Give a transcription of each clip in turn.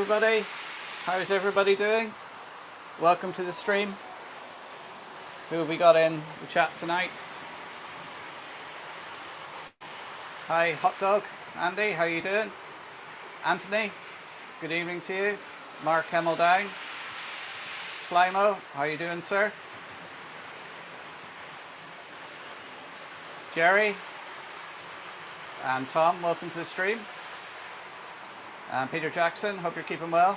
everybody. How's everybody doing? Welcome to the stream. Who have we got in the chat tonight? Hi, Hot Dog. Andy, how you doing? Anthony, good evening to you. Mark Hemmeldown. Flymo, how you doing, sir? Jerry and Tom, welcome to the stream. And Peter Jackson, hope you're keeping well.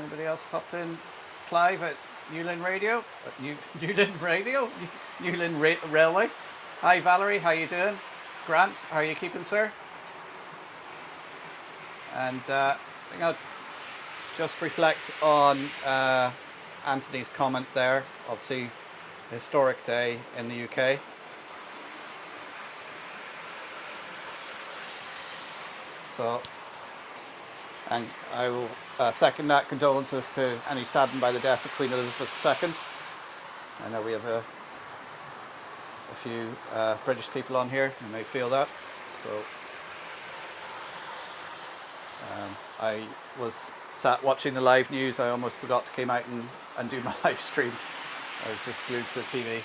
Anybody else popped in? Clive at Newlyn Radio, Newlyn Railway. Hi Valerie, how you doing? Grant, how are you keeping, sir? And I think I'll just reflect on Anthony's comment there. Obviously, historic day in the UK. So, and I will second that. Condolences to any saddened by the death of Queen Elizabeth II. I know we have a few British people on here who may feel that. So, I was sat watching the live news. I almost forgot to come out and do my live stream. I was just glued to the TV.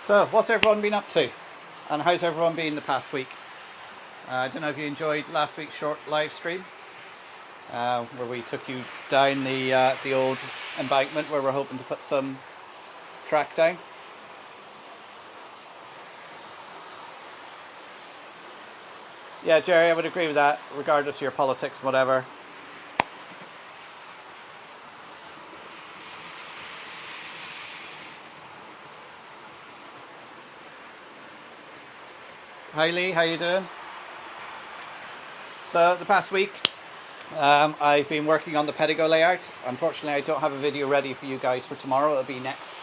So, what's everyone been up to? And how's everyone been the past week? I don't know if you enjoyed last week's short live stream, where we took you down the old embankment where we're hoping to put some track down. Yeah, Jerry, I would agree with that, regardless of your politics, whatever. Hi Lee, how you doing? So the past week I've been working on the Pedigo layout. Unfortunately I don't have a video ready for you guys for tomorrow. It'll be next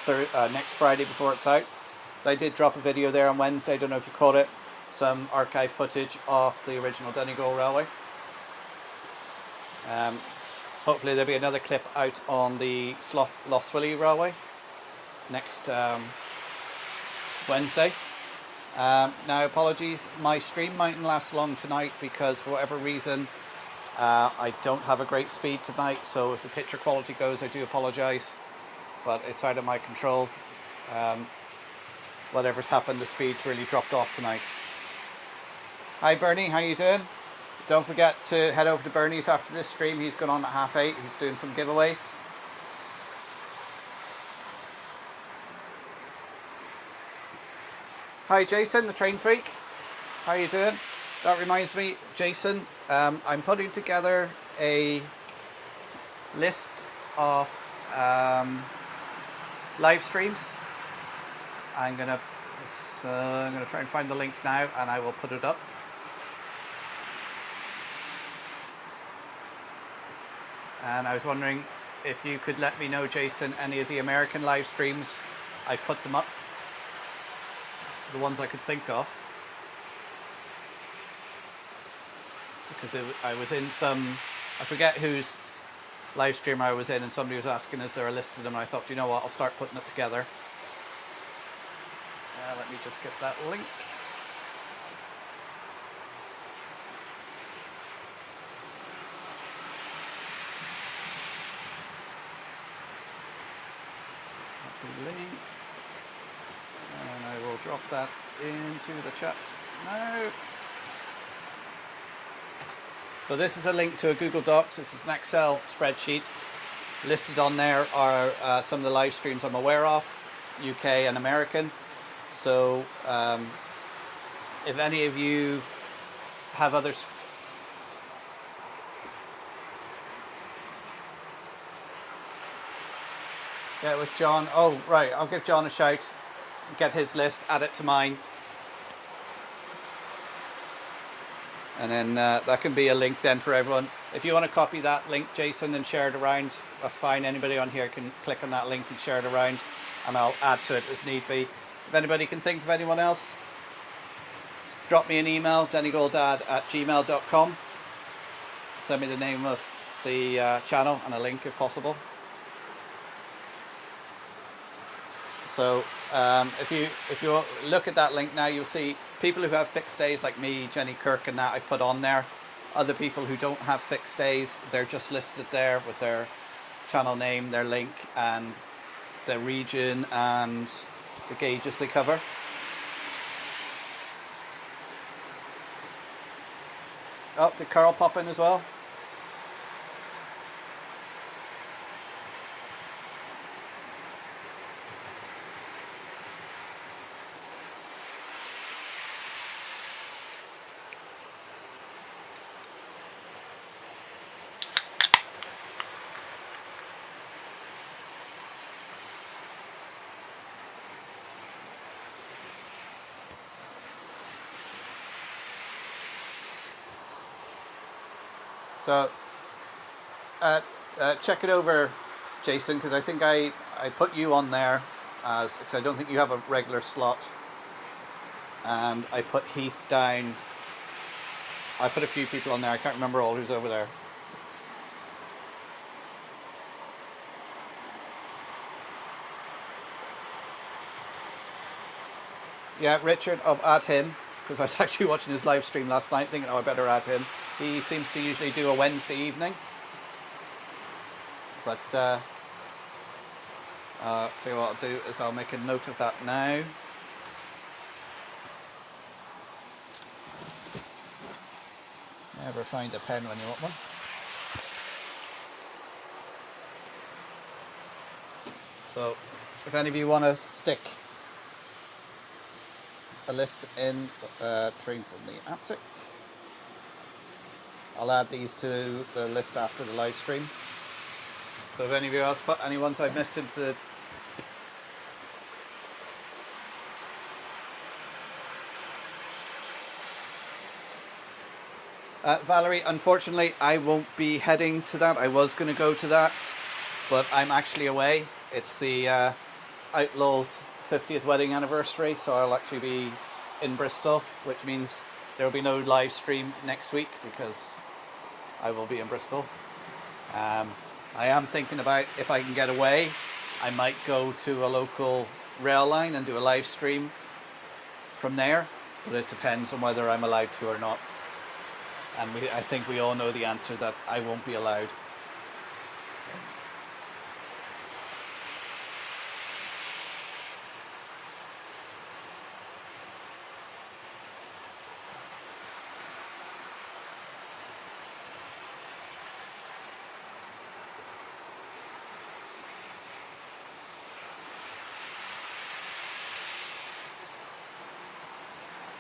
Friday before it's out. But I did drop a video there on Wednesday, I don't know if you caught it. Some archive footage of the original Donegal Railway. Hopefully there'll be another clip out on the Loswilly Railway next Wednesday. Now apologies, my stream mightn't last long tonight because for whatever reason I don't have a great speed tonight, so if the picture quality goes I do apologise, but it's out of my control. Whatever's happened, the speed's really dropped off tonight. Hi Bernie, how you doing? Don't forget to head over to Bernie's after this stream. He's going on at 8:30, he's doing some giveaways. Hi Jason, the train freak. How you doing? That reminds me, Jason, I'm putting together a list of live streams. I'm gonna try and find the link now, and I will put it up. And I was wondering if you could let me know, Jason, any of the American live streams. I've put them up. The ones I could think of, because I was in some, I forget whose live stream I was in, and somebody was asking is there a list of them, and I thought, you know what, I'll start putting it together. Let me just get that link. Link. And I will drop that into the chat now. So this is a link to a Google Docs. This is an Excel spreadsheet. Listed on there are some of the live streams I'm aware of, UK and American. So if any of you have others, yeah, with John. Oh right, I'll give John a shout. Get his list, add it to mine, and then that can be a link then for everyone. If you want to copy that link, Jason, and share it around, that's fine. Anybody on here can click on that link and share it around, and I'll add to it as need be. If anybody can think of anyone else, drop me an email, donegaldad@gmail.com. Send me the name of the channel and a link if possible. So if you look at that link now, you'll see people who have fixed days like me, Jenny Kirk, and that I've put on there. Other people who don't have fixed days, they're just listed there with their channel name, their link, and the region and the gauges they cover. Oh, did Carl pop in as well? So check it over, Jason, because I think I put you on there because I don't think you have a regular slot, and I put Heath down. I put a few people on there. I can't remember all who's over there. Yeah, Richard, I'll add him because I was actually watching his live stream last night thinking, oh, I better add him. He seems to usually do a Wednesday evening. But tell you what I'll do is I'll make a note of that now. Never find a pen when you want one. So if any of you want to stick a list in trains in the Attic, I'll add these to the list after the live stream. So if any of you else put any ones I've missed into the Valerie, unfortunately I won't be heading to that. I was going to go to that, but I'm actually away. It's the Outlaw's 50th wedding anniversary, so I'll actually be in Bristol, which means there will be no live stream next week because I will be in Bristol. I am thinking about if I can get away, I might go to a local rail line and do a live stream from there, but it depends on whether I'm allowed to or not. And I think we all know the answer, that I won't be allowed.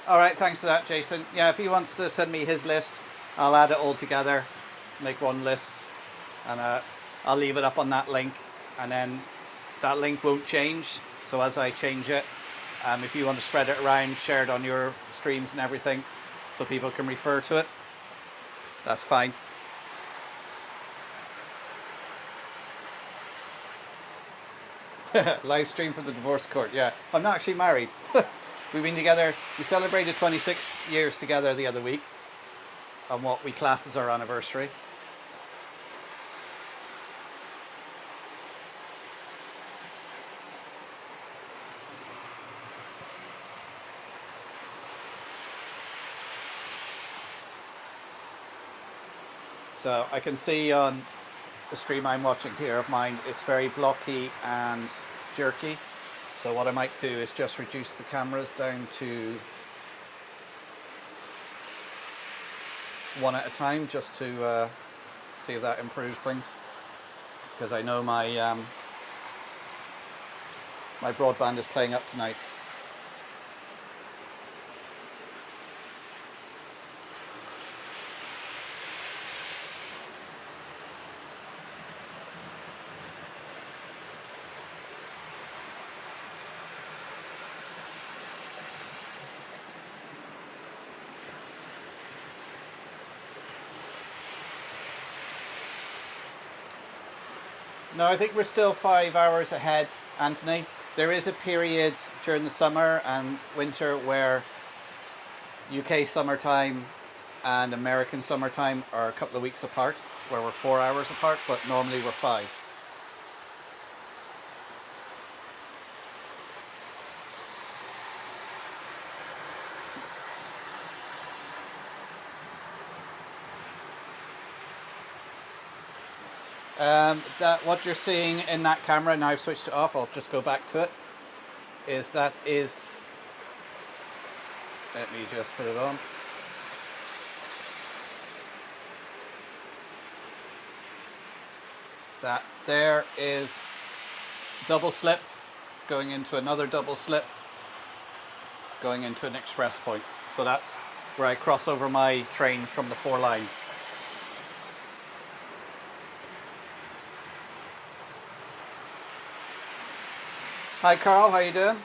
All right, thanks for that, Jason. Yeah, if he wants to send me his list, I'll add it all together, make one list, and I'll leave it up on that link, and then that link won't change. So as I change it, if you want to spread it around, share it on your streams and everything, so people can refer to it, that's fine. Live stream from the divorce court. Yeah, I'm not actually married. We've been together, we celebrated 26 years together the other week on what we class as our anniversary. So I can see on the stream I'm watching here of mine, it's very blocky and jerky. So what I might do is just reduce the cameras down to one at a time, just to see if that improves things. Because I know my my broadband is playing up tonight. No, I think we're still 5 hours ahead, Anthony. There is a period during the summer and winter where UK summertime and American summertime are a couple of weeks apart, where we're 4 hours apart, but normally we're 5. That what you're seeing in that camera, now I've switched it off, I'll just go back to it, let me just put it on. That there is double slip going into another double slip going into an express point. So that's where I cross over my trains from the 4 lines. Hi Carl, how you doing?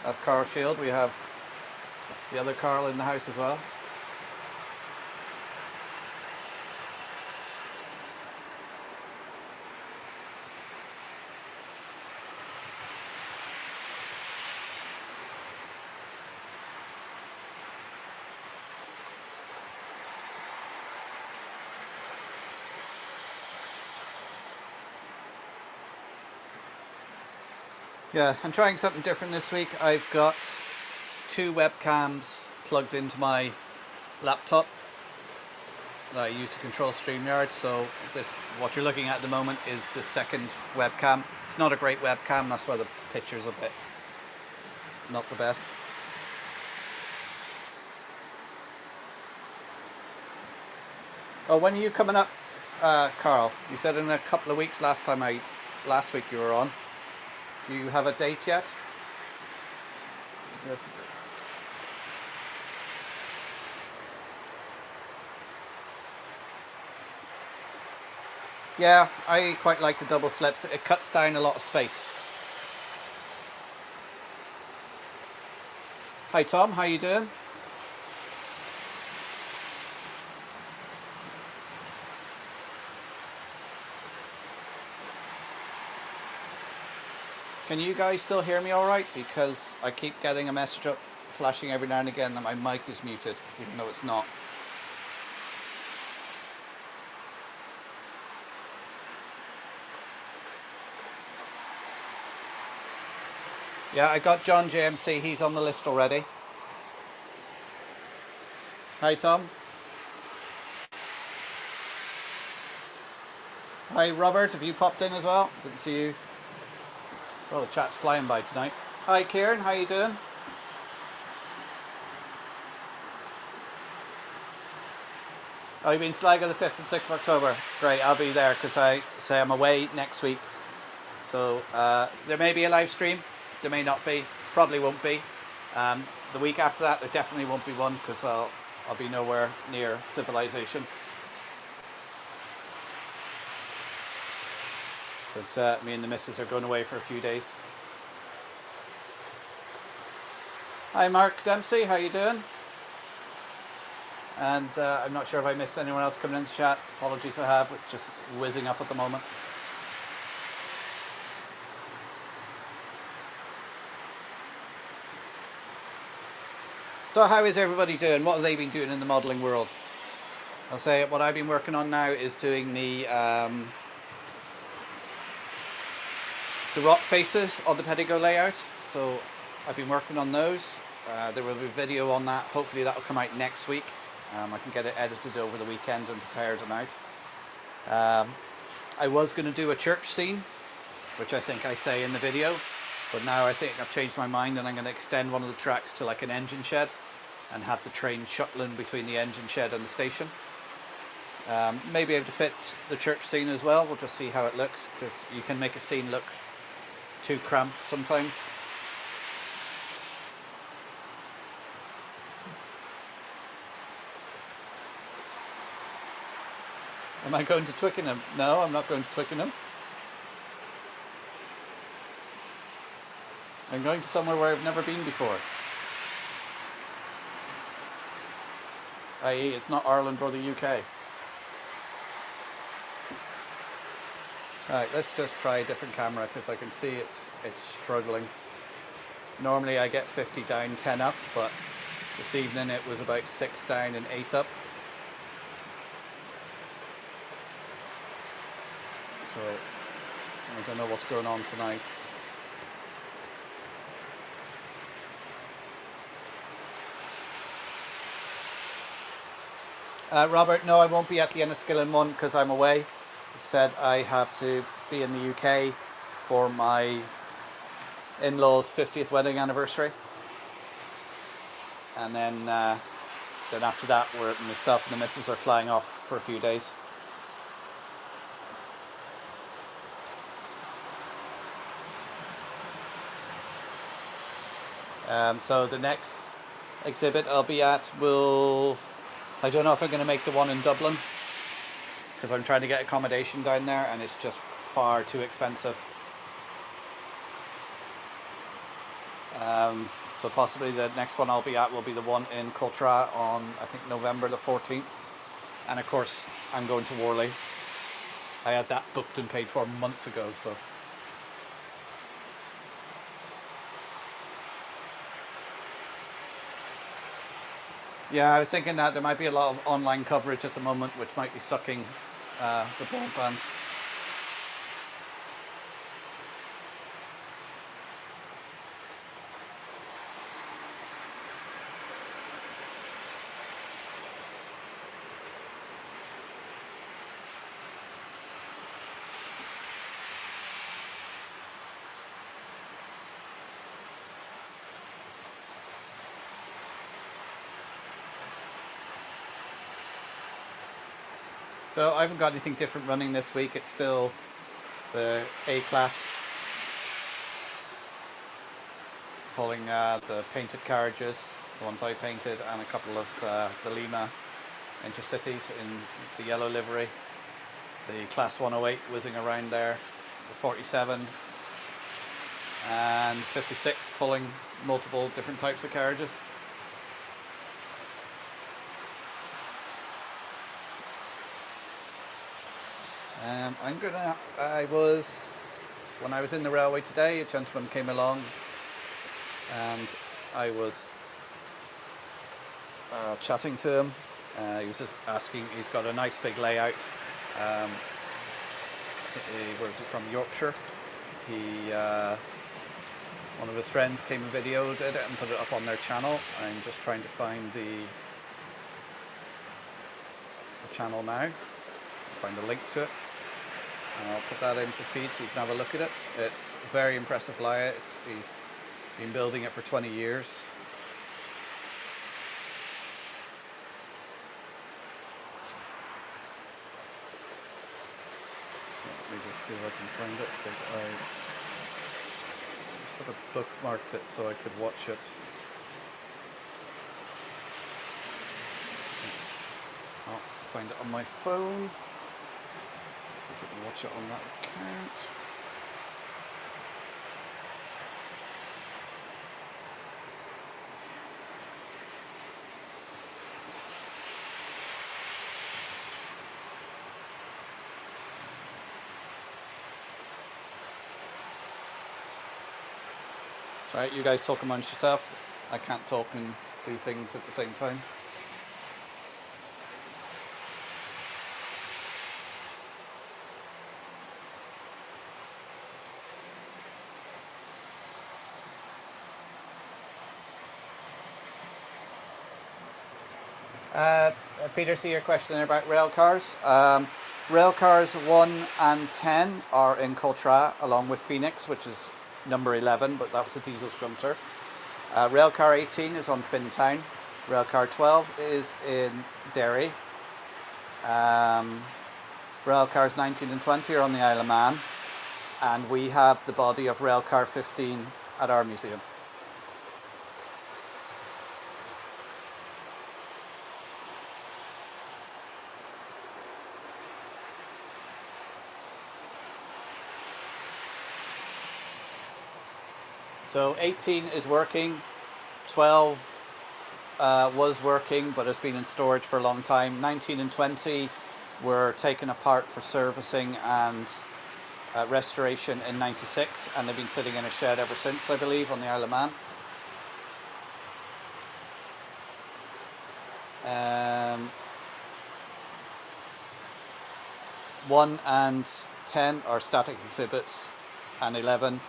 That's Carl Shield. We have the other Carl in the house as well. Yeah, I'm trying something different this week. I've got 2 webcams plugged into my laptop that I use to control StreamYard. So what you're looking at the moment is the second webcam. It's not a great webcam, that's why the picture's a bit not the best. Oh, when are you coming up, Carl? You said in a couple of weeks last week you were on. Do you have a date yet? Yeah, I quite like the double slips. It cuts down a lot of space. Hi Tom, how you doing? Can you guys still hear me all right? Because I keep getting a message up flashing every now and again that my mic is muted, even though it's not. Yeah, I got John JMC, he's on the list already. Hi Tom. Hi Robert, have you popped in as well? Didn't see you. Well, the chat's flying by tonight. Hi Kieran, how you doing? Oh, you've been Sligo the 5th and 6th of October. Great, I'll be there because I'm away next week. So there may be a live stream, there may not be, probably won't be. The week after that there definitely won't be one because I'll be nowhere near civilization. Because me and the missus are going away for a few days. Hi Mark Dempsey, how you doing? And I'm not sure if I missed anyone else coming in the chat. Apologies I have, it's just whizzing up at the moment. So how is everybody doing? What have they been doing in the modelling world? I'll say what I've been working on now is doing the rock faces on the Pedigo layout. So I've been working on those. There will be a video on that. Hopefully that will come out next week. I can get it edited over the weekend and prepare them out. I was going to do a church scene, which I think I say in the video, but now I think I've changed my mind and I'm going to extend one of the tracks to like an engine shed and have the train shuttling between the engine shed and the station. Maybe able to fit the church scene as well. We'll just see how it looks, because you can make a scene look too cramped sometimes. Am I going to Twickenham? No, I'm not going to Twickenham. I'm going to somewhere where I've never been before. i.e. it's not Ireland or the UK. Right, let's just try a different camera because I can see it's struggling. Normally I get 50 down, 10 up, but this evening it was about 6 down and 8 up. So I don't know what's going on tonight. Robert, no, I won't be at the Enniskillen one because I'm away. Said I have to be in the UK for my in-laws' 50th wedding anniversary, and then after that, myself and the missus are flying off for a few days. So the next exhibit I'll be at I don't know if I'm going to make the one in Dublin because I'm trying to get accommodation down there and it's just far too expensive. So possibly the next one I'll be at will be the one in Coltra on, I think, November the 14th. And of course, I'm going to Worley. I had that booked and paid for months ago, so. Yeah, I was thinking that there might be a lot of online coverage at the moment, which might be sucking the broadband. So I haven't got anything different running this week. It's still the A-class, pulling the painted carriages, the ones I painted, and a couple of the Lima Intercities in the yellow livery. The Class 108 whizzing around there, the 47 and 56 pulling multiple different types of carriages. When I was in the railway today, a gentleman came along and I was chatting to him. He was just asking, he's got a nice big layout. Where is he from? Yorkshire. One of his friends came and videoed it and put it up on their channel. I'm just trying to find the channel now. Find a link to it. And I'll put that into the feed so you can have a look at it. It's a very impressive layout. He's been building it for 20 years. So let me just see if I can find it because I sort of bookmarked it so I could watch it. I'll have to find it on my phone. I didn't watch it on that account. Sorry, you guys talk amongst yourself. I can't talk and do things at the same time. Peter, see your question there about rail cars. Rail cars 1 and 10 are in Coltra, along with Phoenix, which is number 11, but that was a diesel shunter. Rail car 18 is on Fintown. Rail car 12 is in Derry. Rail cars 19 and 20 are on the Isle of Man. And we have the body of rail car 15 at our museum. So 18 is working, 12 was working but has been in storage for a long time. 19 and 20 were taken apart for servicing and restoration in '96, and they've been sitting in a shed ever since, I believe, on the Isle of Man. 1 and 10 are static exhibits, and 11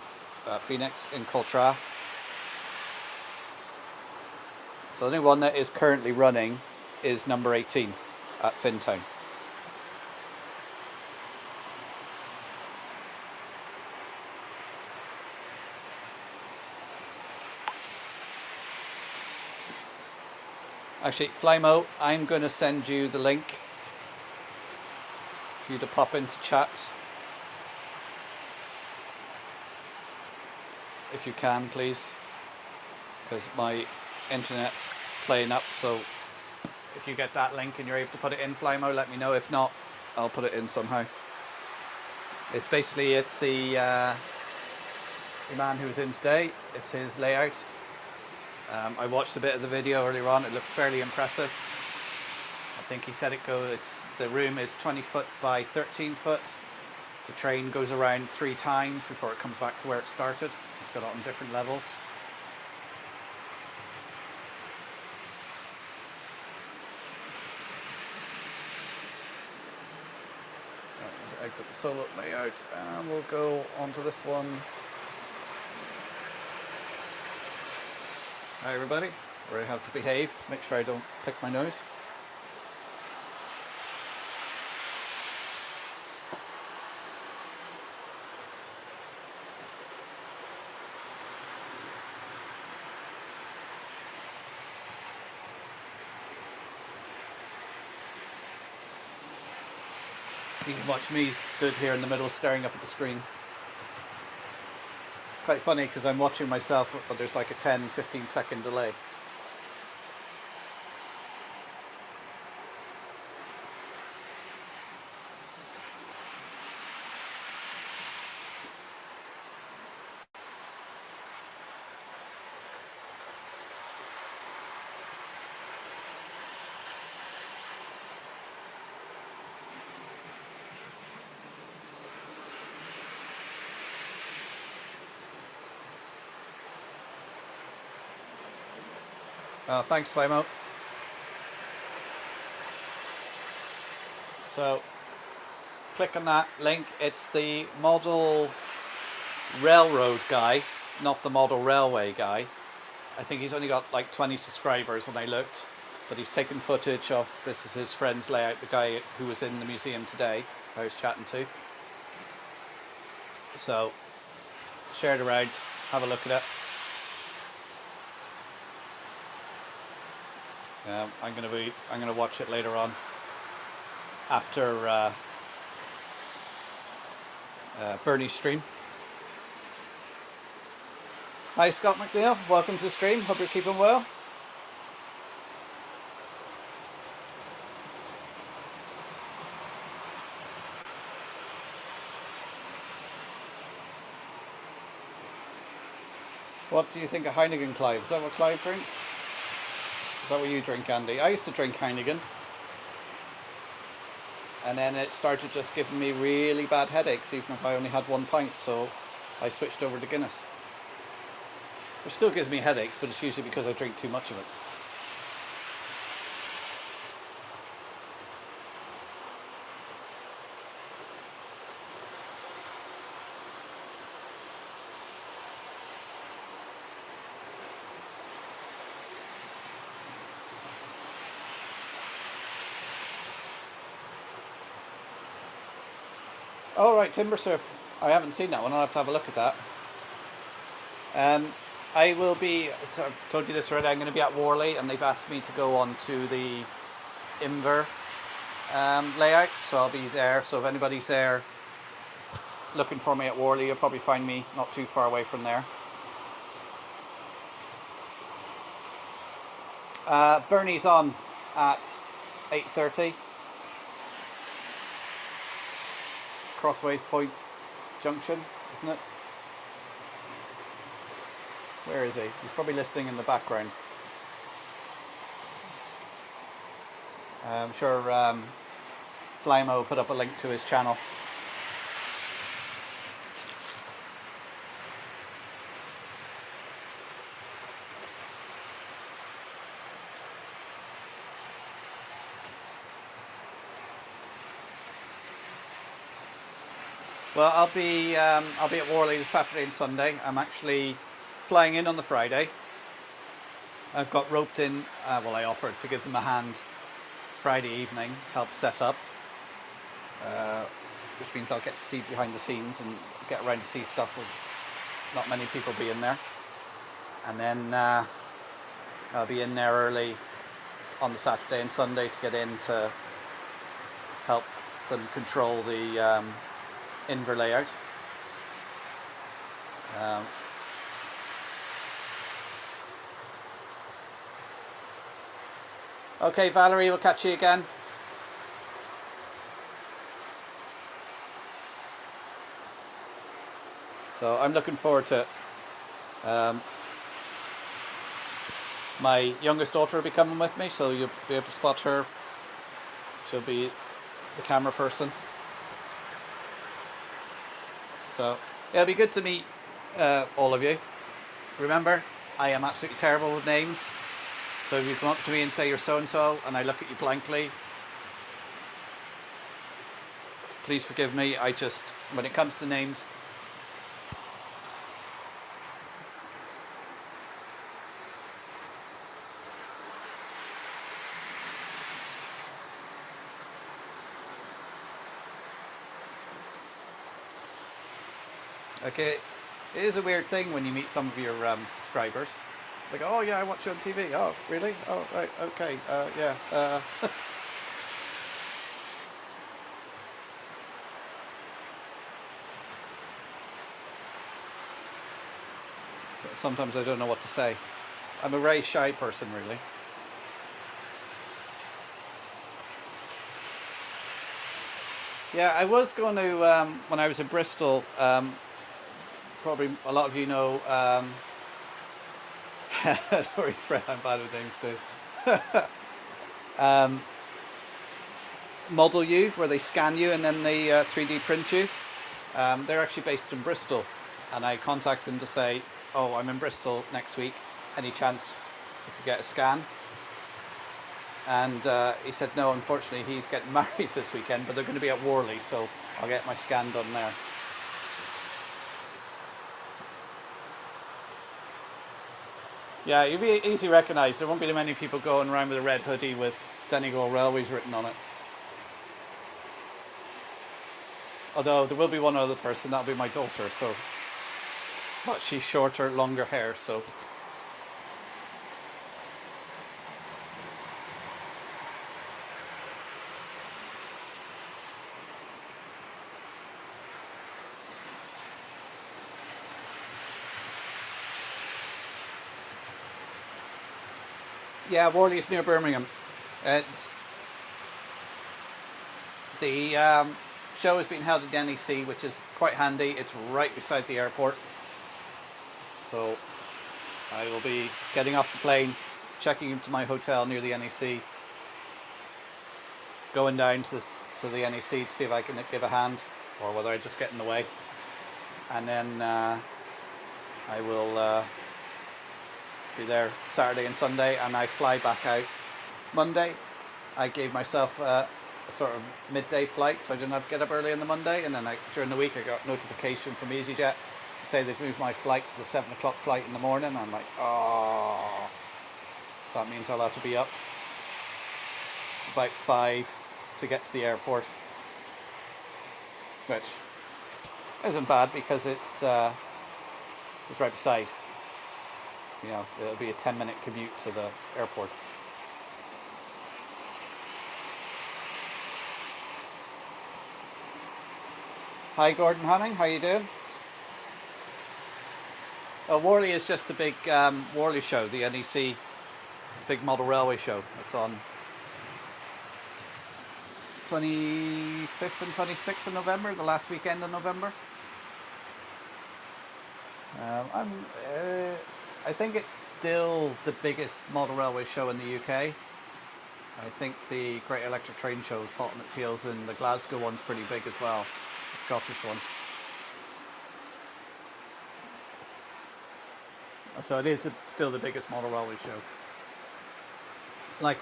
Phoenix in Coltra. So the only one that is currently running is number 18 at Fintown. Actually, Flymo, I'm going to send you the link for you to pop into chat, if you can, please, because my internet's playing up. So if you get that link and you're able to put it in, Flymo, let me know. If not, I'll put it in somehow. It's basically, it's the man who's in today. It's his layout. I watched a bit of the video earlier on. It looks fairly impressive. I think he said the room is 20 foot by 13 foot. The train goes around 3 times before it comes back to where it started. It's got it on different levels. Let's exit the solo layout and we'll go onto this one. Hi everybody, where I have to behave, make sure I don't pick my nose. You can watch me stood here in the middle staring up at the screen. It's quite funny because I'm watching myself, but there's like a 10-15 second delay. Thanks, Flymo. So, click on that link. It's the model railroad guy, not the model railway guy. I think he's only got like 20 subscribers when I looked, but he's taken footage of, this is his friend's layout, the guy who was in the museum today, I was chatting to. So, share it around, have a look at it. I'm gonna watch it later on after Bernie's stream. Hi Scott McNeil, welcome to the stream. Hope you're keeping well. What do you think of Heineken, Clive? Is that what Clive drinks? Is that what you drink, Andy? I used to drink Heineken, and then it started just giving me really bad headaches even if I only had 1 pint, so I switched over to Guinness. It still gives me headaches, but it's usually because I drink too much of it. Oh right, Timber Surf. I haven't seen that one. I'll have to have a look at that. I will be, so I've told you this already, I'm going to be at Worley and they've asked me to go on to the Inver layout, so I'll be there. So if anybody's there looking for me at Worley, you'll probably find me not too far away from there. Bernie's on at 8:30. Crossways Point Junction, isn't it? Where is he? He's probably listening in the background. I'm sure Flymo put up a link to his channel. Well, I'll be at Worley this Saturday and Sunday. I'm actually flying in on the Friday. I've got roped in. Well, I offered to give them a hand Friday evening, help set up, which means I'll get to see behind the scenes and get around to see stuff with not many people being there. And then I'll be in there early on the Saturday and Sunday to get in to help them control the inver layout. Okay, Valerie, we'll catch you again. So I'm looking forward to it. My youngest daughter will be coming with me, so you'll be able to spot her. She'll be the camera person. So it'll be good to meet all of you. Remember, I am absolutely terrible with names. So if you come up to me and say you're so-and-so and I look at you blankly, please forgive me. When it comes to names, okay, it is a weird thing when you meet some of your subscribers. Like, oh yeah, I watch you on TV. Oh, really? Oh, right, okay, yeah. So sometimes I don't know what to say. I'm a very shy person, really. Yeah, I was going to, when I was in Bristol, probably a lot of you know, sorry, Fred, I'm bad with names too. Model U, where they scan you and then they 3D print you. They're actually based in Bristol, and I contacted them to say, oh, I'm in Bristol next week, any chance we could get a scan? And he said, no, unfortunately, he's getting married this weekend, but they're going to be at Worley, so I'll get my scan done there. Yeah, you'll be easy recognised. There won't be many people going around with a red hoodie with Donegal Railways written on it. Although there will be one other person, that'll be my daughter, so. But she's shorter, longer hair, so. Yeah, Worley is near Birmingham. It's the show has been held at the NEC, which is quite handy. It's right beside the airport, so I will be getting off the plane, checking into my hotel near the NEC, going down to the NEC to see if I can give a hand, or whether I just get in the way, and then I will be there Saturday and Sunday, and I fly back out Monday. I gave myself a sort of midday flight, so I didn't have to get up early on the Monday, and then during the week I got notification from EasyJet to say they've moved my flight to the 7 o'clock flight in the morning. I'm like, oh, so that means I'll have to be up about 5 to get to the airport, which isn't bad because it's right beside. You know, it'll be a 10-minute commute to the airport. Hi Gordon Hanning, how you doing? Worley is just the big Worley show, the NEC big model railway show. It's on 25th and 26th of November, the last weekend of November. I think it's still the biggest model railway show in the UK. I think the Great Electric Train Show is hot on its heels, and the Glasgow one's pretty big as well, the Scottish one. So it is still the biggest model railway show. Like,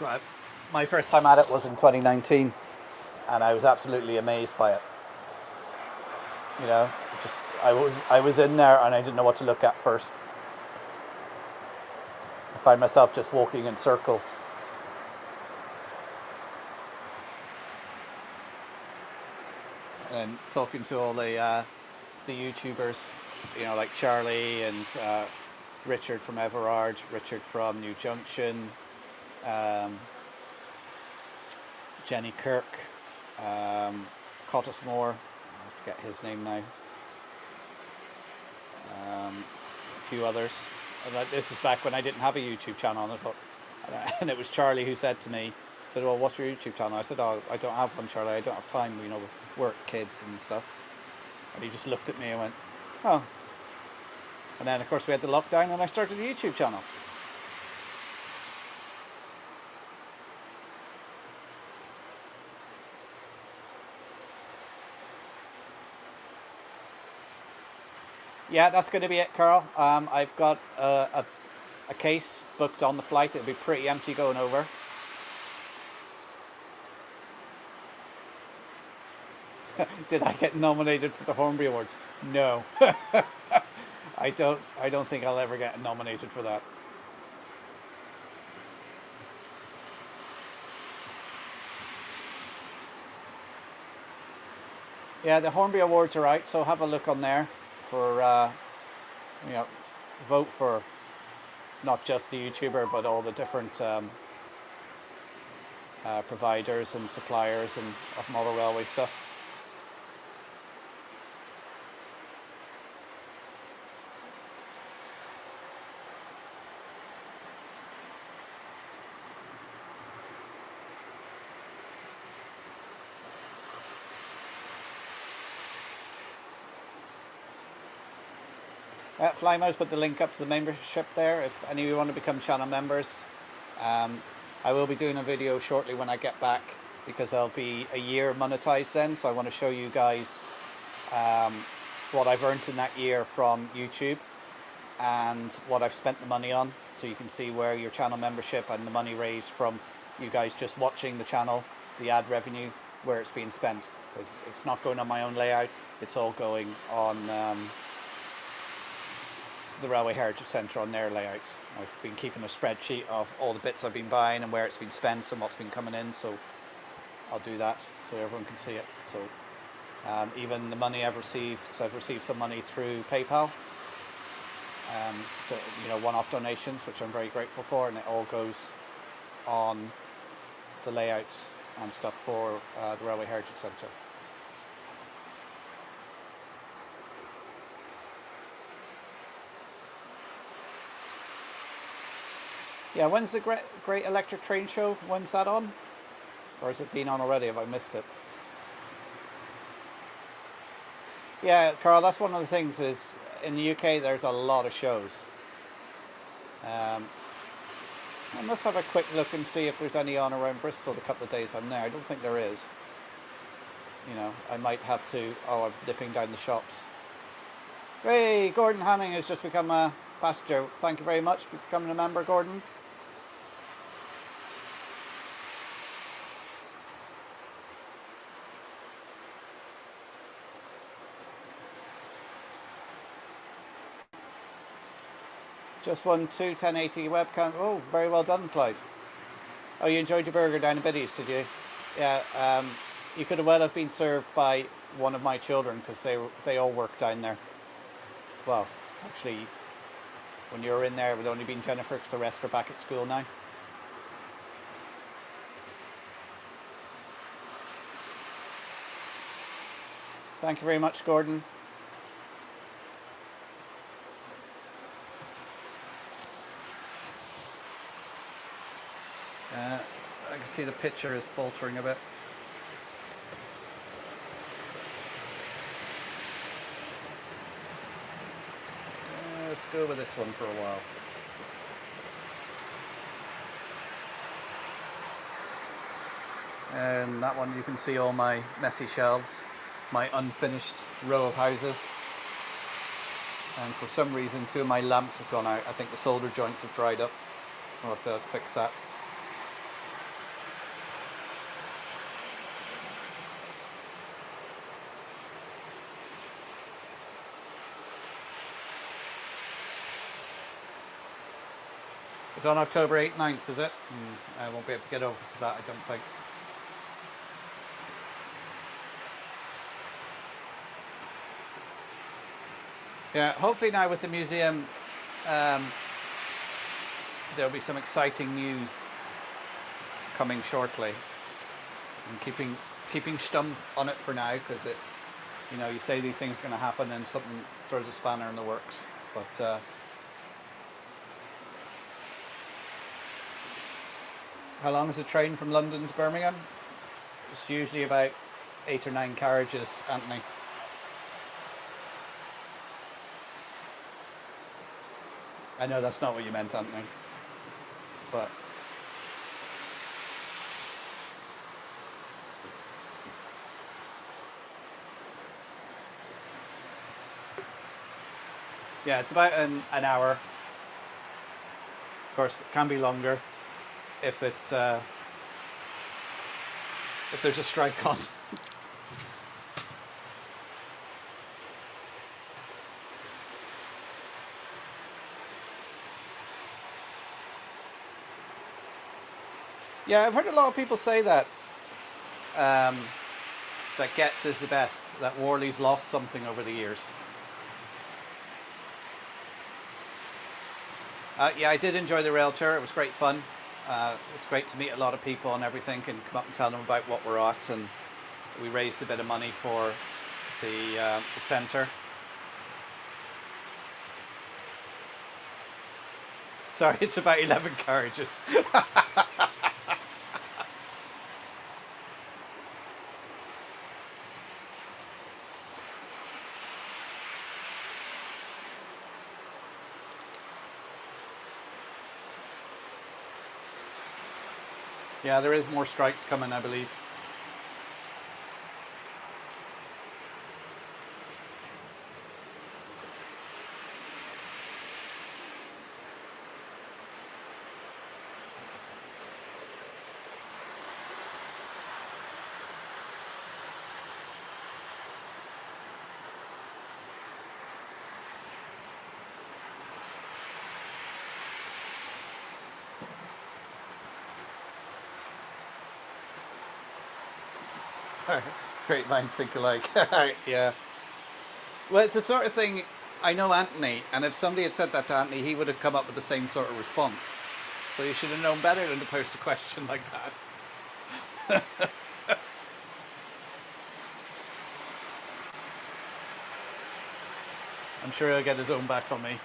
my first time at it was in 2019, and I was absolutely amazed by it. You know, just I was in there and I didn't know what to look at first. I find myself just walking in circles. And talking to all the YouTubers, you know, like Charlie and Richard from Everard, Richard from New Junction, Jenny Kirk, Cottismore, I forget his name now, a few others. And this is back when I didn't have a YouTube channel, and I thought, and it was Charlie who said to me, said, well, what's your YouTube channel? I said, oh, I don't have one, Charlie, I don't have time, you know, with work, kids and stuff. And he just looked at me and went, oh. And then of course we had the lockdown and I started a YouTube channel. Yeah, that's going to be it, Carl. I've got a case booked on the flight. It'll be pretty empty going over. Did I get nominated for the Hornby Awards? No. I don't think I'll ever get nominated for that. Yeah, the Hornby Awards are out, so have a look on there for you know, vote for not just the YouTuber but all the different providers and suppliers and of model railway stuff. Flymo's put the link up to the membership there if any of you want to become channel members. I will be doing a video shortly when I get back because I'll be a year monetized then, so I want to show you guys what I've earned in that year from YouTube and what I've spent the money on, so you can see where your channel membership and the money raised from you guys just watching the channel, the ad revenue, where it's being spent, because it's not going on my own layout, it's all going on the Railway Heritage Centre on their layouts. I've been keeping a spreadsheet of all the bits I've been buying and where it's been spent and what's been coming in, so I'll do that so everyone can see it. So even the money I've received, because I've received some money through PayPal, you know, one-off donations, which I'm very grateful for, and it all goes on the layouts and stuff for the Railway Heritage Centre. Yeah, when's the Great Electric Train Show? When's that on? Or has it been on already? Have I missed it? Yeah, Carl, that's one of the things is, in the UK there's a lot of shows. I must have a quick look and see if there's any on around Bristol the couple of days I'm there. I don't think there is. You know, I might have to... Oh, I'm dipping down the shops. Hey, Gordon Hanning has just become a passenger. Thank you very much for becoming a member, Gordon. Just won 2 1080 webcam. Oh, very well done, Clive. Oh, you enjoyed your burger down in Biddy's, did you? Yeah, you could have well have been served by one of my children because they all work down there. Well, actually, when you were in there, it would only been Jennifer because the rest are back at school now. Thank you very much, Gordon. I can see the picture is faltering a bit. Let's go with this one for a while. And that one you can see all my messy shelves, my unfinished row of houses. And for some reason 2 of my lamps have gone out. I think the solder joints have dried up. I'll have to fix that. It's on October 8th, 9th, is it? I won't be able to get over that, I don't think. Yeah, hopefully now with the museum, there'll be some exciting news coming shortly. I'm keeping stum on it for now, because it's, you know, you say these things are going to happen and something throws a spanner in the works. But how long is a train from London to Birmingham? It's usually about 8 or 9 carriages, Anthony. I know that's not what you meant, Anthony. But yeah, it's about an hour. Of course, it can be longer if it's if there's a strike on. Yeah, I've heard a lot of people say that that Getz is the best, that Worley's lost something over the years. Yeah, I did enjoy the rail tour. It was great fun. It's great to meet a lot of people and everything, and come up and tell them about what we're at. And we raised a bit of money for the centre. Sorry, it's about 11 carriages. Yeah, there is more strikes coming, I believe. Great minds think alike. Yeah. Well, it's the sort of thing, I know Anthony, and if somebody had said that to Anthony, he would have come up with the same sort of response. So you should have known better than to post a question like that. I'm sure he'll get his own back on me.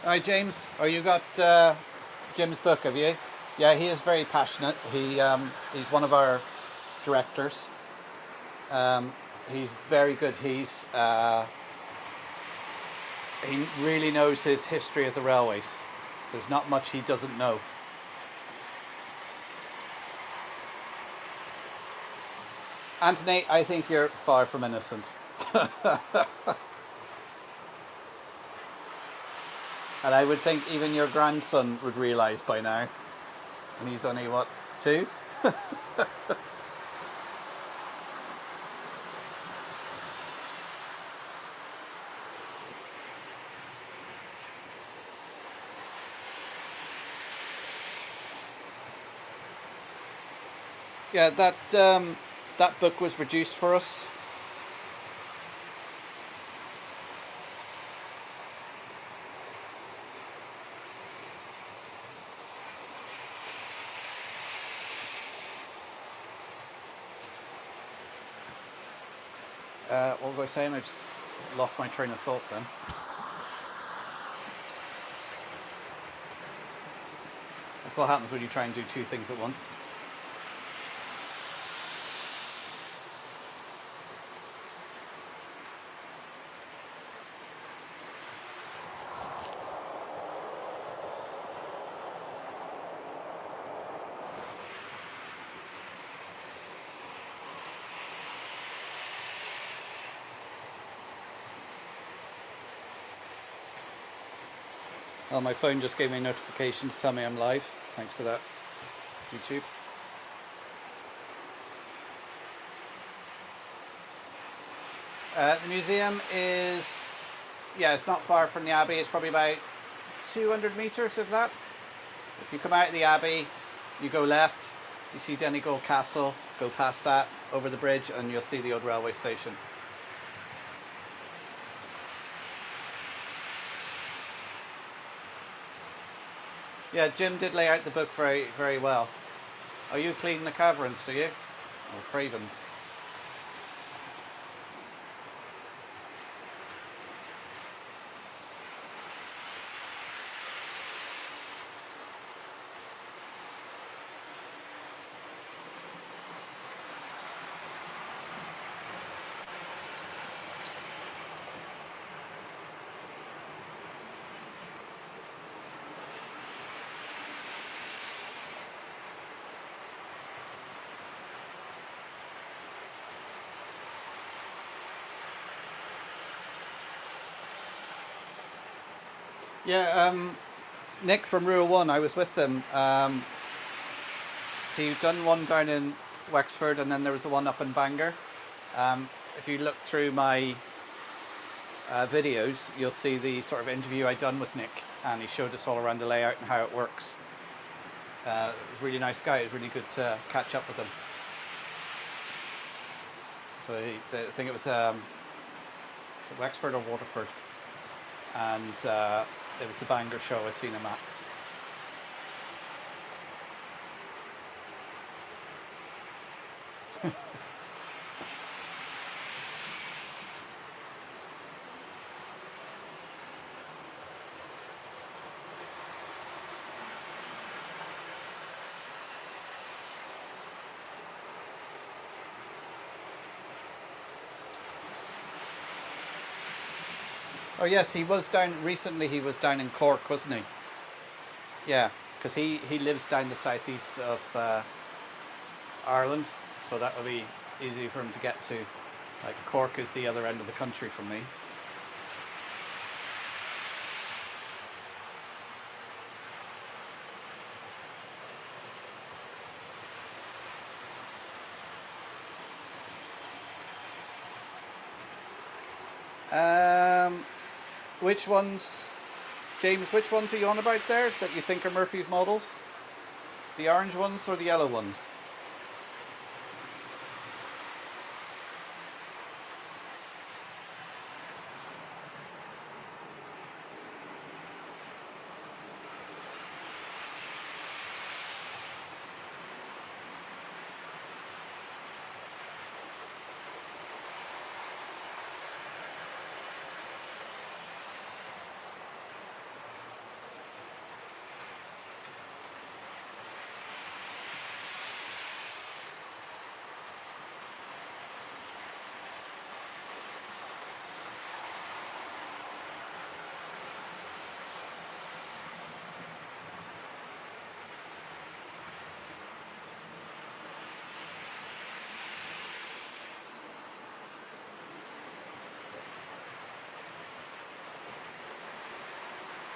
All right, James. Oh, you got Jim's book, have you? Yeah, he is very passionate. He's one of our directors. He's very good. He really knows his history of the railways. There's not much he doesn't know. Anthony, I think you're far from innocent. And I would think even your grandson would realise by now. And he's only, what, 2? Yeah, that book was produced for us. What was I saying? I just lost my train of thought then. That's what happens when you try and do 2 things at once. Oh, my phone just gave me a notification to tell me I'm live. Thanks for that, YouTube. The museum is, yeah, it's not far from the Abbey. It's probably about 200 metres of that. If you come out of the Abbey, you go left, you see Donegal Castle, go past that, over the bridge, and you'll see the old railway station. Yeah, Jim did lay out the book very, very well. Oh, you clean the caverns, do you? Oh, cravens. Yeah, Nick from Rule 1, I was with them. He'd done one down in Wexford, and then there was the one up in Bangor. If you look through my videos, you'll see the sort of interview I'd done with Nick, and he showed us all around the layout and how it works. He was a really nice guy. It was really good to catch up with him. So I think it was Wexford or Waterford, and it was the Bangor show I seen him at. Oh yes, he was down recently. He was down in Cork, wasn't he? Yeah, because he lives down the southeast of Ireland, so that would be easy for him to get to. Like Cork is the other end of the country from me. Which ones, James, which ones are you on about there that you think are Murphy's models? The orange ones or the yellow ones?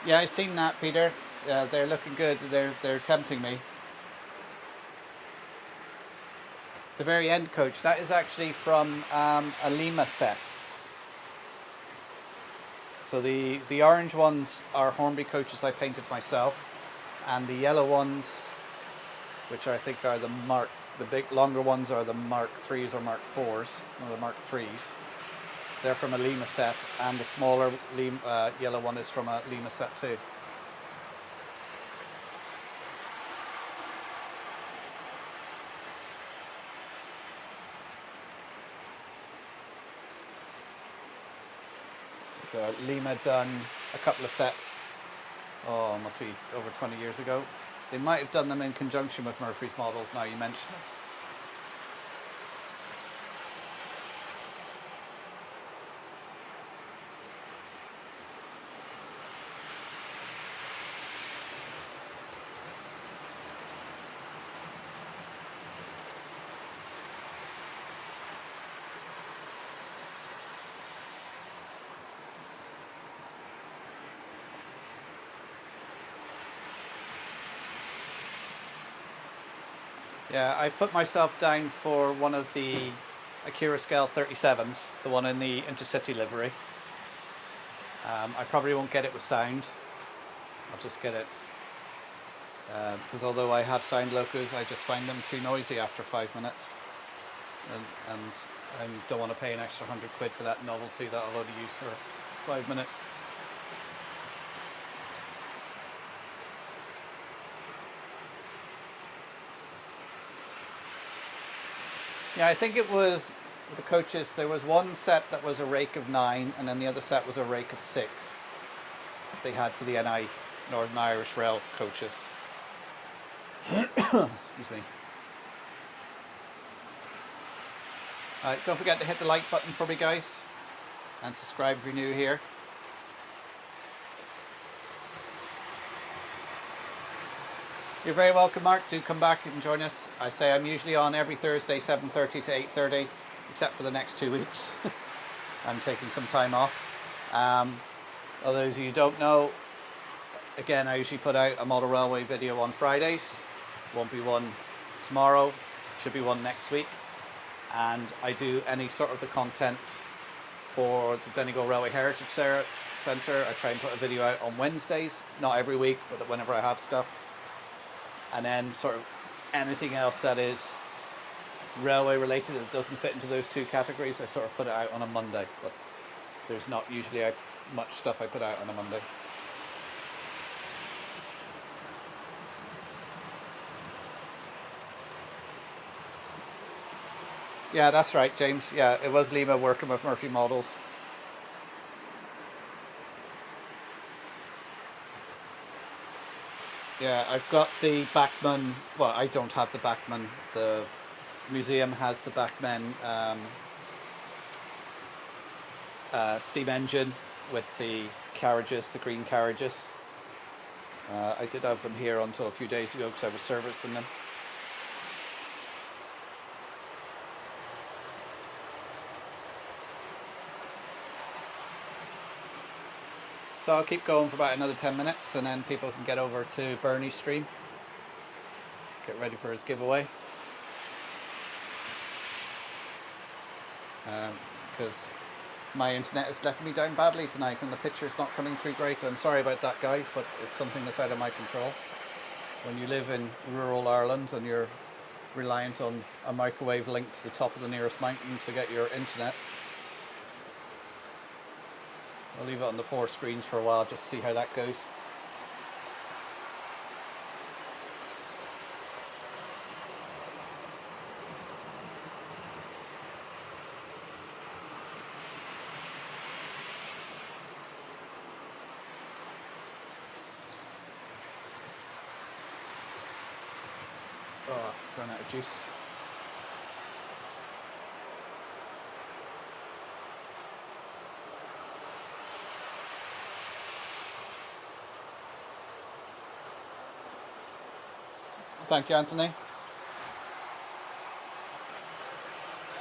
Yeah, I've seen that, Peter. They're looking good. They're tempting me. The very end coach, that is actually from a Lima set. So the orange ones are Hornby coaches I painted myself, and the yellow ones, which I think are the big longer ones are the Mark 3s or Mark 4s, no, the Mark 3s. They're from a Lima set, and the smaller yellow one is from a Lima set too. So Lima done a couple of sets, oh, must be over 20 years ago. They might have done them in conjunction with Murphy's models, now you mention it. Yeah, I put myself down for one of the Akira Scale 37s, the one in the Intercity livery. I probably won't get it with sound. I'll just get it because although I have sound locos, I just find them too noisy after 5 minutes, and I don't want to pay an extra £100 for that novelty that I'll only use for 5 minutes. Yeah, I think it was the coaches. There was one set that was a rake of 9, and then the other set was a rake of 6. They had for the NI, Northern Irish Rail coaches. Excuse me. Don't forget to hit the like button for me, guys, and subscribe if you're new here. You're very welcome, Mark. Do come back and join us. I say I'm usually on every Thursday, 7:30 to 8:30, except for the next 2 weeks. I'm taking some time off. For those of you who don't know, again, I usually put out a model railway video on Fridays. Won't be one tomorrow, should be one next week. And I do any sort of the content for the Donegal Railway Heritage Centre. I try and put a video out on Wednesdays, not every week, but whenever I have stuff. And then sort of anything else that is railway related that doesn't fit into those two categories, I sort of put it out on a Monday. But there's not usually much stuff I put out on a Monday. Yeah, that's right, James. Yeah, it was Lima working with Murphy Models. Yeah, I've got the Bachmann. Well, I don't have the Bachmann. The museum has the Bachmann steam engine with the carriages, the green carriages. I did have them here until a few days ago because I was servicing them. So I'll keep going for about another 10 minutes and then people can get over to Bernie's stream. Get ready for his giveaway. Because my internet is letting me down badly tonight and the picture's not coming through great. I'm sorry about that, guys, but it's something that's out of my control. When you live in rural Ireland and you're reliant on a microwave link to the top of the nearest mountain to get your internet, I'll leave it on the 4 screens for a while just to see how that goes. Oh, run out of juice. Thank you, Anthony.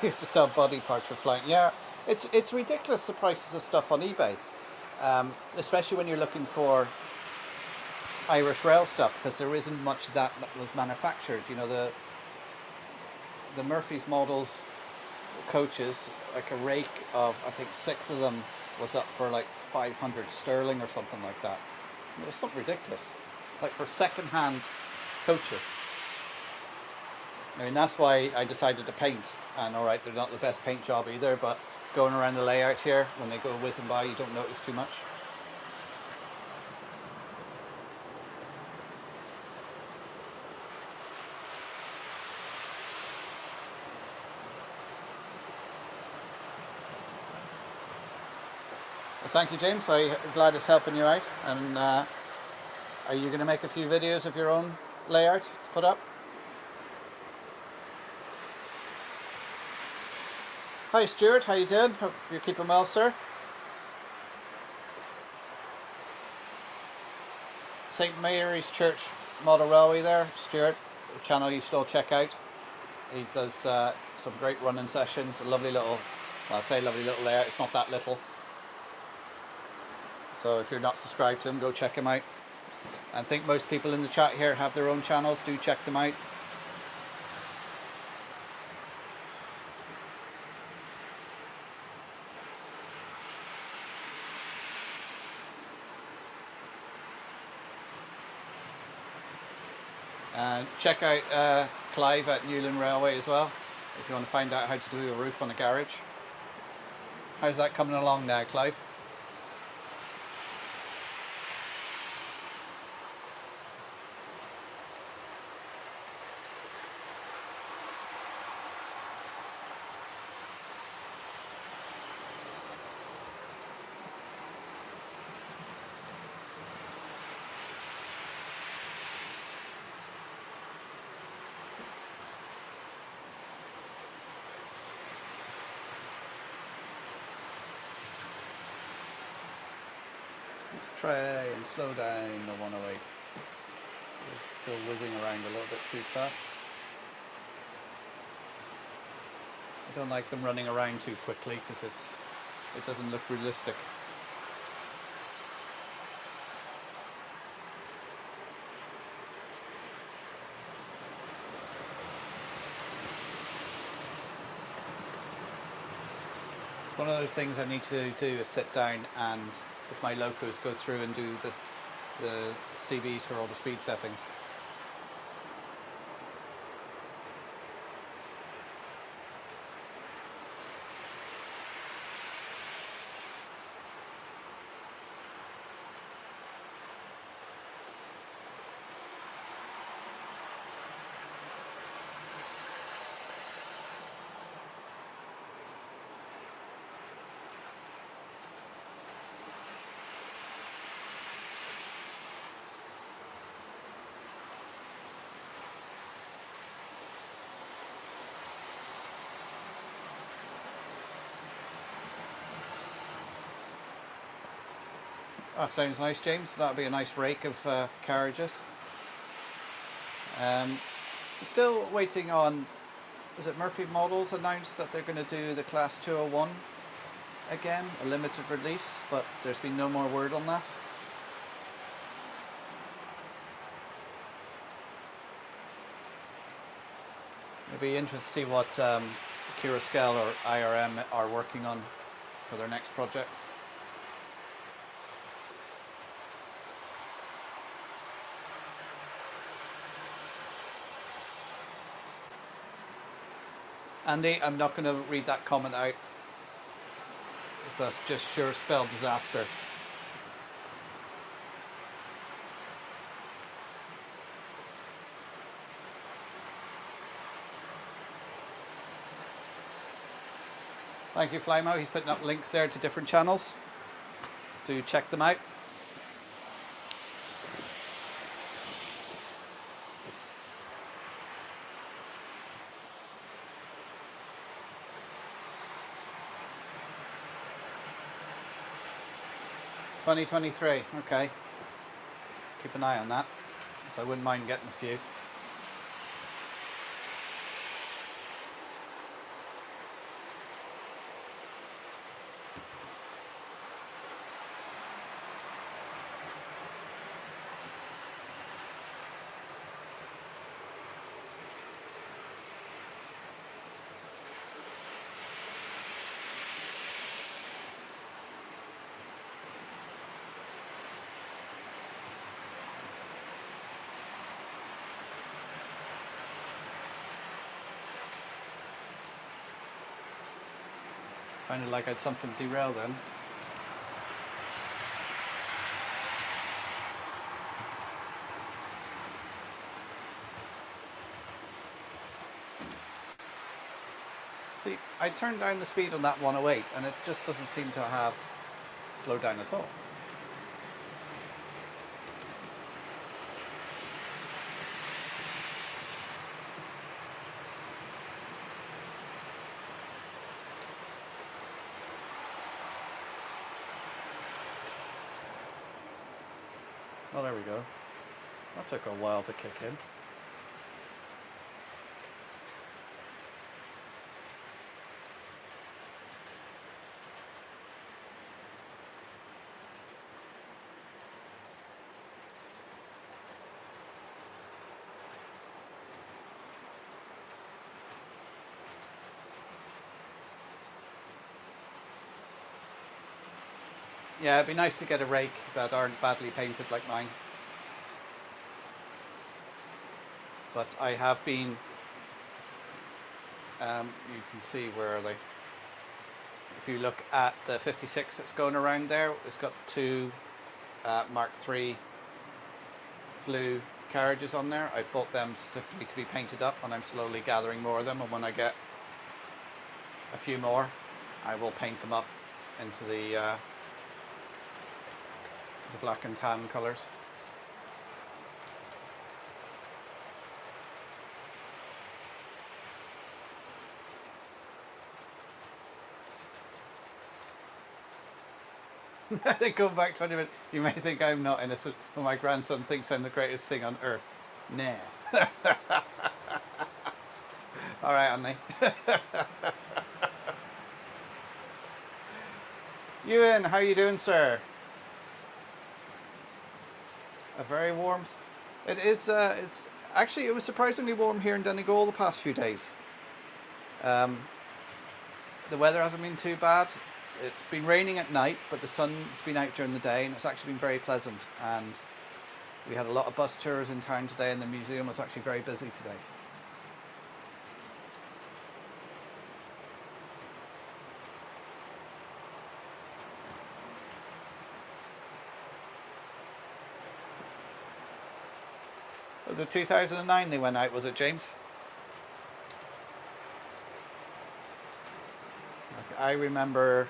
You have to sell body parts for flying. Yeah, it's ridiculous the prices of stuff on eBay, especially when you're looking for Irish rail stuff, because there isn't much that was manufactured. You know, the Murphy's Models coaches, like a rake of I think 6 of them was up for like 500 sterling or something like that. It was something ridiculous, like for second-hand coaches. I mean, that's why I decided to paint. And alright, they're not the best paint job either, but going around the layout here, when they go whizzing by, you don't notice too much. Well, thank you, James. I'm glad it's helping you out. And are you going to make a few videos of your own layout to put up? Hi Stuart, how you doing? Hope you're keeping well, sir. St Mary's Church Model Railway there, Stuart, the channel you still check out. He does some great running sessions, a lovely little, well, I say lovely little layout, it's not that little. So if you're not subscribed to him, go check him out. I think most people in the chat here have their own channels, do check them out. Check out Clive at Newland Railway as well, if you want to find out how to do a roof on a garage. How's that coming along now, Clive? Let's try and slow down the 108. It's still whizzing around a little bit too fast. I don't like them running around too quickly because it doesn't look realistic. It's one of those things I need to do is sit down and with my locos go through and do the CVs for all the speed settings. That sounds nice, James. That'll be a nice rake of carriages. Still waiting on, is it Murphy Models announced that they're going to do the Class 201 again, a limited release, but there's been no more word on that. It'll be interesting to see what Curascal or IRM are working on for their next projects. Andy, I'm not going to read that comment out. That's just sure spelled disaster. Thank you, Flymo. He's putting up links there to different channels. Do check them out. $2023, okay. Keep an eye on that. So I wouldn't mind getting a few. Sounded like I had something derail then. See, I turned down the speed on that 108 and it just doesn't seem to have slowed down at all. Well, there we go. That took a while to kick in. Yeah, it'd be nice to get a rake that aren't badly painted like mine. But I have been, you can see where are they. If you look at the 56 that's going around there, it's got two Mark III blue carriages on there. I've bought them specifically to be painted up, and I'm slowly gathering more of them, and when I get a few more I will paint them up into the black and tan colours. They go back 20 minutes. You may think I'm not innocent, but my grandson thinks I'm the greatest thing on earth. Nah. All right, Annie. Ewan, how you doing, sir? A very warm. It is. It's actually, it was surprisingly warm here in Donegal the past few days. The weather hasn't been too bad. It's been raining at night, but the sun's been out during the day, and it's actually been very pleasant. And we had a lot of bus tours in town today, and the museum was actually very busy today. Was it 2009 they went out, was it, James? I remember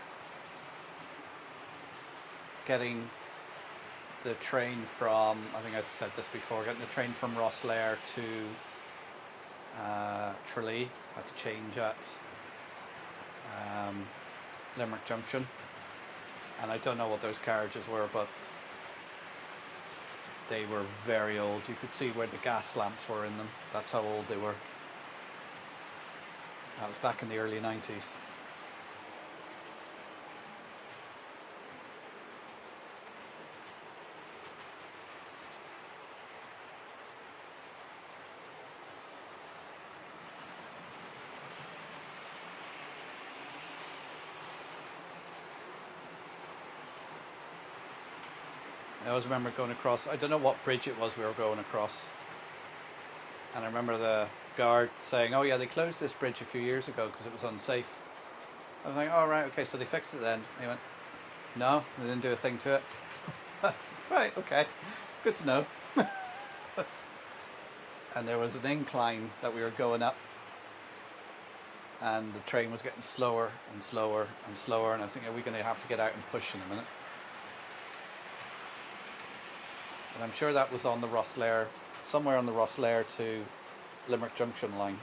getting the train from, I think I've said this before, getting the train from Rosslare to Tralee. Had to change at Limerick Junction, and I don't know what those carriages were, but they were very old. You could see where the gas lamps were in them. That's how old they were. That was back in the early 90s. I always remember going across, I don't know what bridge it was we were going across, and I remember the guard saying, oh yeah, they closed this bridge a few years ago because it was unsafe. I was like, oh right, okay, so they fixed it then. And he went, no, they didn't do a thing to it. Right, okay, good to know. And there was an incline that we were going up, and the train was getting slower and slower and slower, and I was thinking, are we going to have to get out and push in a minute? And I'm sure that was on the Rosslare, somewhere on the Rosslare to Limerick Junction line.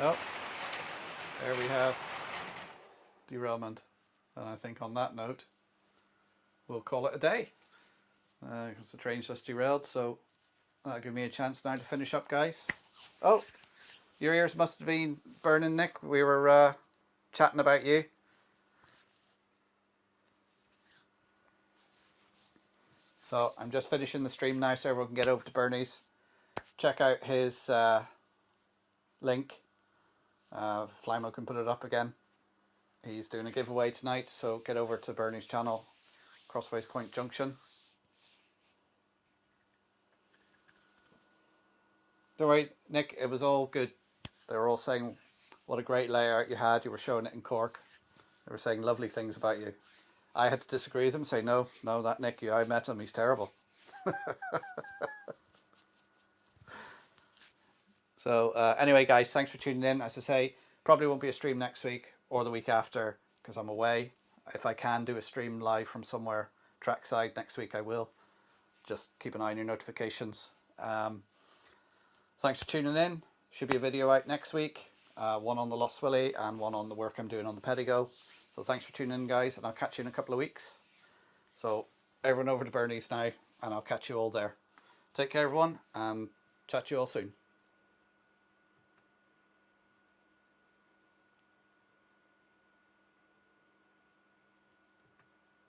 Oh, there we have derailment. And I think on that note, we'll call it a day. Because the train's just derailed, so that'll give me a chance now to finish up, guys. Oh, your ears must have been burning, Nick. We were chatting about you. So I'm just finishing the stream now so everyone can get over to Bernie's. Check out his link. Flymo can put it up again. He's doing a giveaway tonight, so get over to Bernie's channel, Crossways Point Junction. Don't worry, Nick, it was all good. They were all saying what a great layout you had. You were showing it in Cork. They were saying lovely things about you. I had to disagree with them, say no, that Nick, I met him, he's terrible. So anyway, guys, thanks for tuning in. As I say, probably won't be a stream next week or the week after because I'm away. If I can do a stream live from somewhere trackside next week, I will. Just keep an eye on your notifications. Thanks for tuning in. Should be a video out next week. One on the Lost Willy and one on the work I'm doing on the Pedigo. So thanks for tuning in, guys, and I'll catch you in a couple of weeks. So everyone over to Bernie's now, and I'll catch you all there. Take care, everyone, and chat to you all soon.